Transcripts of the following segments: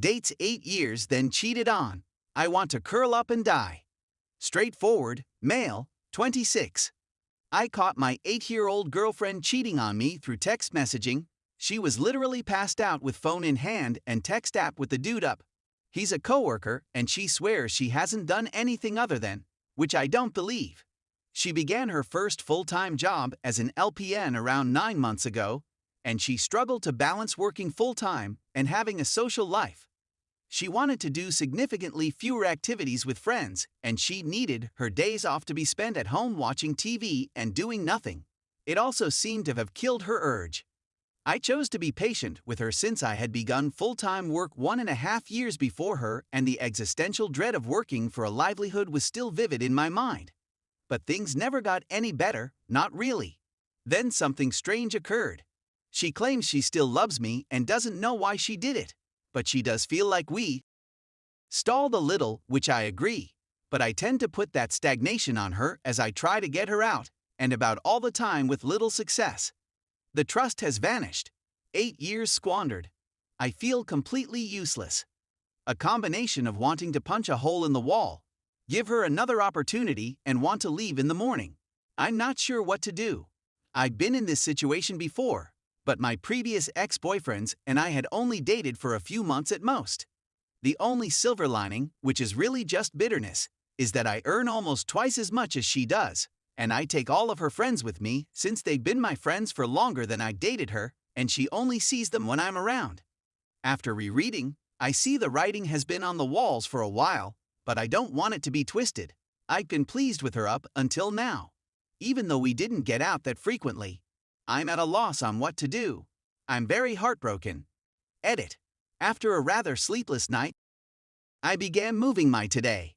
Dates 8 years, then cheated on. I want to curl up and die. Straightforward, male, 26. I caught my 8-year-old girlfriend cheating on me through text messaging. She was literally passed out with phone in hand and text app with the dude up. He's a coworker and she swears she hasn't done anything other than, which I don't believe. She began her first full-time job as an LPN around 9 months ago, and she struggled to balance working full-time and having a social life. She wanted to do significantly fewer activities with friends, and she needed her days off to be spent at home watching TV and doing nothing. It also seemed to have killed her urge. I chose to be patient with her since I had begun full-time work 1.5 years before her, and the existential dread of working for a livelihood was still vivid in my mind. But things never got any better, not really. Then something strange occurred. She claims she still loves me and doesn't know why she did it, but she does feel like we stalled a little, which I agree, but I tend to put that stagnation on her as I try to get her out, and about all the time with little success. The trust has vanished. 8 years squandered. I feel completely useless. A combination of wanting to punch a hole in the wall, give her another opportunity, and want to leave in the morning. I'm not sure what to do. I've been in this situation before, but my previous ex-boyfriends and I had only dated for a few months at most. The only silver lining, which is really just bitterness, is that I earn almost twice as much as she does, and I take all of her friends with me since they've been my friends for longer than I dated her, and she only sees them when I'm around. After rereading, I see the writing has been on the walls for a while, but I don't want it to be twisted. I've been pleased with her up until now. Even though we didn't get out that frequently, I'm at a loss on what to do. I'm very heartbroken. Edit. After a rather sleepless night, I began moving my today.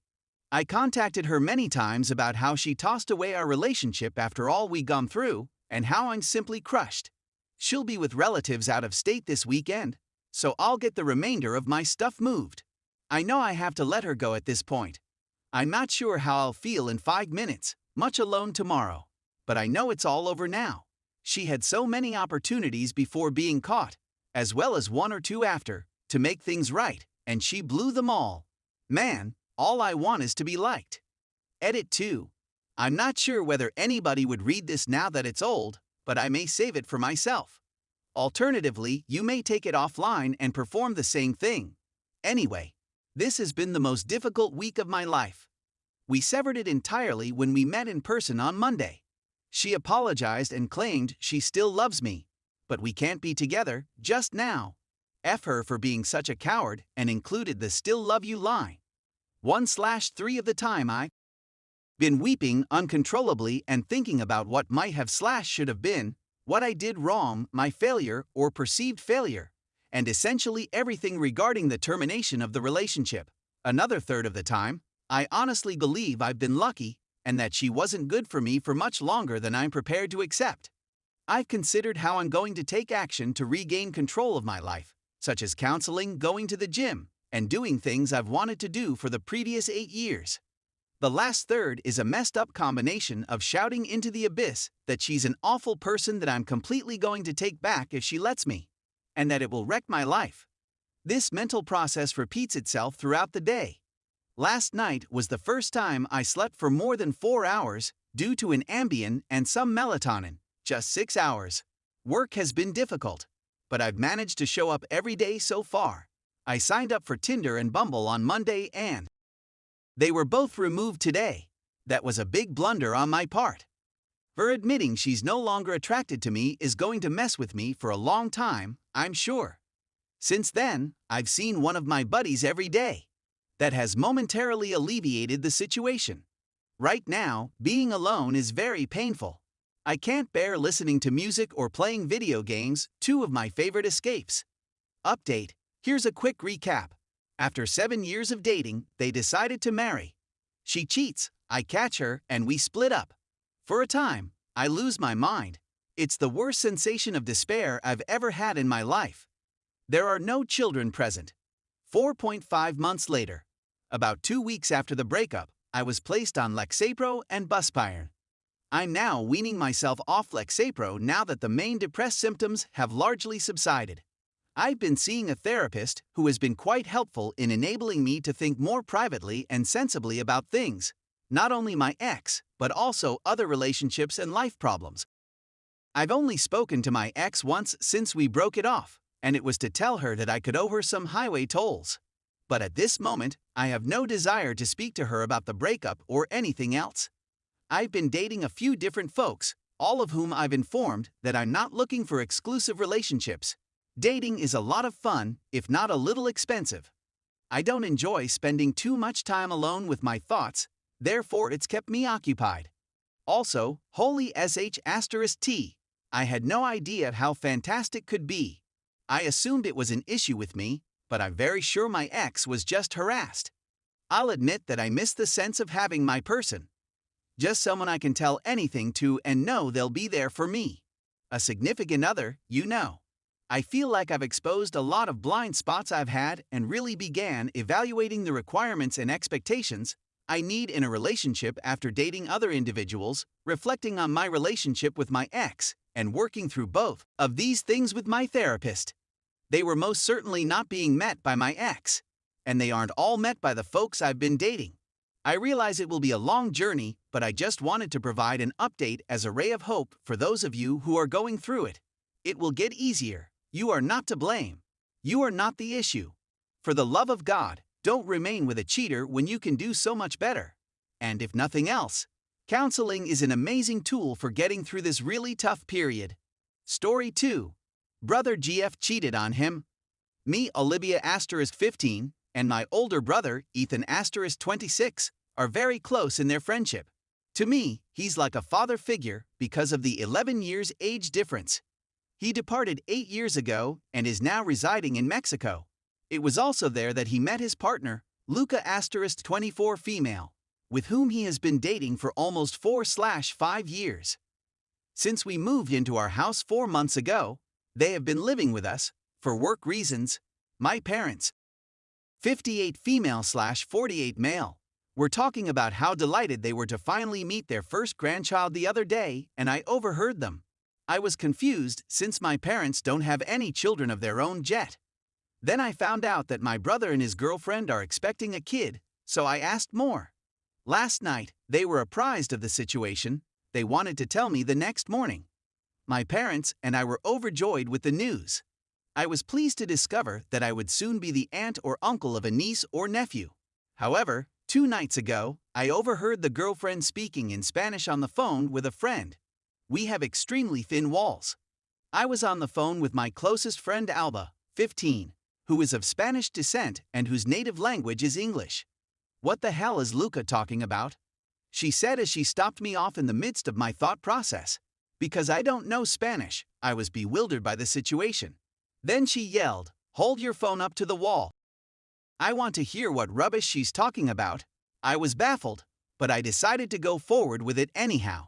I contacted her many times about how she tossed away our relationship after all we'd gone through, and how I'm simply crushed. She'll be with relatives out of state this weekend, so I'll get the remainder of my stuff moved. I know I have to let her go at this point. I'm not sure how I'll feel in 5 minutes, much alone tomorrow, but I know it's all over now. She had so many opportunities before being caught, as well as 1 or 2 after, to make things right, and she blew them all. Man, all I want is to be liked. Edit 2. I'm not sure whether anybody would read this now that it's old, but I may save it for myself. Alternatively, you may take it offline and perform the same thing. Anyway, this has been the most difficult week of my life. We severed it entirely when we met in person on Monday. She apologized and claimed she still loves me, but we can't be together just now. F her for being such a coward, and included the still love you line. 1/3 of the time I've been weeping uncontrollably and thinking about what might have / should have been, what I did wrong, my failure or perceived failure, and essentially everything regarding the termination of the relationship. Another third of the time, I honestly believe I've been lucky, and that she wasn't good for me for much longer than I'm prepared to accept. I've considered how I'm going to take action to regain control of my life, such as counseling, going to the gym, and doing things I've wanted to do for the previous 8 years. The last third is a messed up combination of shouting into the abyss that she's an awful person that I'm completely going to take back if she lets me, and that it will wreck my life. This mental process repeats itself throughout the day. Last night was the first time I slept for more than 4 hours due to an Ambien and some melatonin, just 6 hours. Work has been difficult, but I've managed to show up every day so far. I signed up for Tinder and Bumble on Monday and they were both removed today. That was a big blunder on my part. Her admitting she's no longer attracted to me is going to mess with me for a long time, I'm sure. Since then, I've seen one of my buddies every day. That has momentarily alleviated the situation. Right now, being alone is very painful. I can't bear listening to music or playing video games, 2 of my favorite escapes. Update. Here's a quick recap. After 7 years of dating, they decided to marry. She cheats, I catch her, and we split up. For a time, I lose my mind. It's the worst sensation of despair I've ever had in my life. There are no children present. 4.5 months later, about 2 weeks after the breakup, I was placed on Lexapro and Buspirone. I'm now weaning myself off Lexapro now that the main depressed symptoms have largely subsided. I've been seeing a therapist who has been quite helpful in enabling me to think more privately and sensibly about things, not only my ex, but also other relationships and life problems. I've only spoken to my ex once since we broke it off, and it was to tell her that I could owe her some highway tolls. But at this moment, I have no desire to speak to her about the breakup or anything else. I've been dating a few different folks, all of whom I've informed that I'm not looking for exclusive relationships. Dating is a lot of fun, if not a little expensive. I don't enjoy spending too much time alone with my thoughts, therefore it's kept me occupied. Also, holy sh*t, I had no idea how fantastic could be. I assumed it was an issue with me, but I'm very sure my ex was just harassed. I'll admit that I miss the sense of having my person. Just someone I can tell anything to and know they'll be there for me. A significant other, you know. I feel like I've exposed a lot of blind spots I've had and really began evaluating the requirements and expectations I need in a relationship after dating other individuals, reflecting on my relationship with my ex, and working through both of these things with my therapist. They were most certainly not being met by my ex, and they aren't all met by the folks I've been dating. I realize it will be a long journey, but I just wanted to provide an update as a ray of hope for those of you who are going through it. It will get easier. You are not to blame. You are not the issue. For the love of God, don't remain with a cheater when you can do so much better. And if nothing else, counseling is an amazing tool for getting through this really tough period. Story 2. Brother GF cheated on him. Me, Olivia *15, and my older brother, Ethan *26, are very close in their friendship. To me, he's like a father figure because of the 11 years age difference. He departed 8 years ago and is now residing in Mexico. It was also there that he met his partner, Luca *24 female, with whom he has been dating for almost 4/5 years. Since we moved into our house 4 months ago, they have been living with us, for work reasons. My parents, 58 female/48 male, were talking about how delighted they were to finally meet their first grandchild the other day, and I overheard them. I was confused since my parents don't have any children of their own yet. Then I found out that my brother and his girlfriend are expecting a kid, so I asked more. Last night, they were apprised of the situation. They wanted to tell me the next morning. My parents and I were overjoyed with the news. I was pleased to discover that I would soon be the aunt or uncle of a niece or nephew. However, 2 nights ago, I overheard the girlfriend speaking in Spanish on the phone with a friend. We have extremely thin walls. I was on the phone with my closest friend Alba, 15, who is of Spanish descent and whose native language is English. What the hell is Luca talking about? She said as she stopped me off in the midst of my thought process. Because I don't know Spanish, I was bewildered by the situation. Then she yelled, "Hold your phone up to the wall. I want to hear what rubbish she's talking about." I was baffled, but I decided to go forward with it anyhow.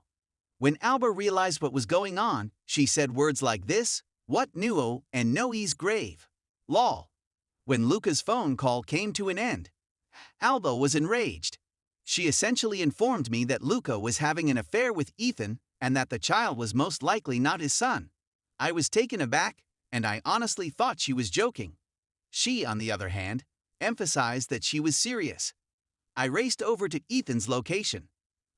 When Alba realized what was going on, she said words like this, "What nuo and no e's grave. Lol." When Luca's phone call came to an end, Alba was enraged. She essentially informed me that Luca was having an affair with Ethan and that the child was most likely not his son. I was taken aback, and I honestly thought she was joking. She, on the other hand, emphasized that she was serious. I raced over to Ethan's location.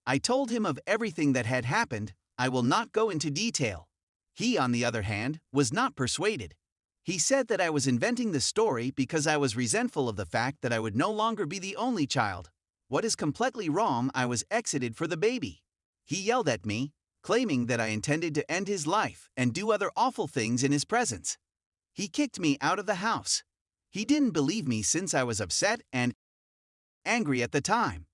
I told him of everything that had happened. I will not go into detail. He, on the other hand, was not persuaded. He said that I was inventing the story because I was resentful of the fact that I would no longer be the only child. What is completely wrong? I was exited for the baby. He yelled at me, claiming that I intended to end his life and do other awful things in his presence. He kicked me out of the house. He didn't believe me since I was upset and angry at the time.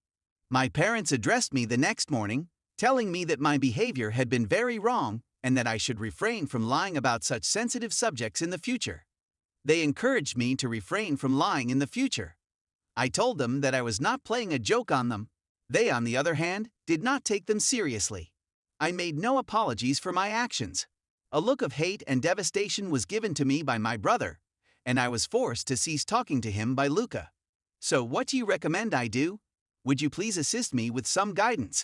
My parents addressed me the next morning, telling me that my behavior had been very wrong and that I should refrain from lying about such sensitive subjects in the future. They encouraged me to refrain from lying in the future. I told them that I was not playing a joke on them. They, on the other hand, did not take them seriously. I made no apologies for my actions. A look of hate and devastation was given to me by my brother, and I was forced to cease talking to him by Luca. So what do you recommend I do? Would you please assist me with some guidance?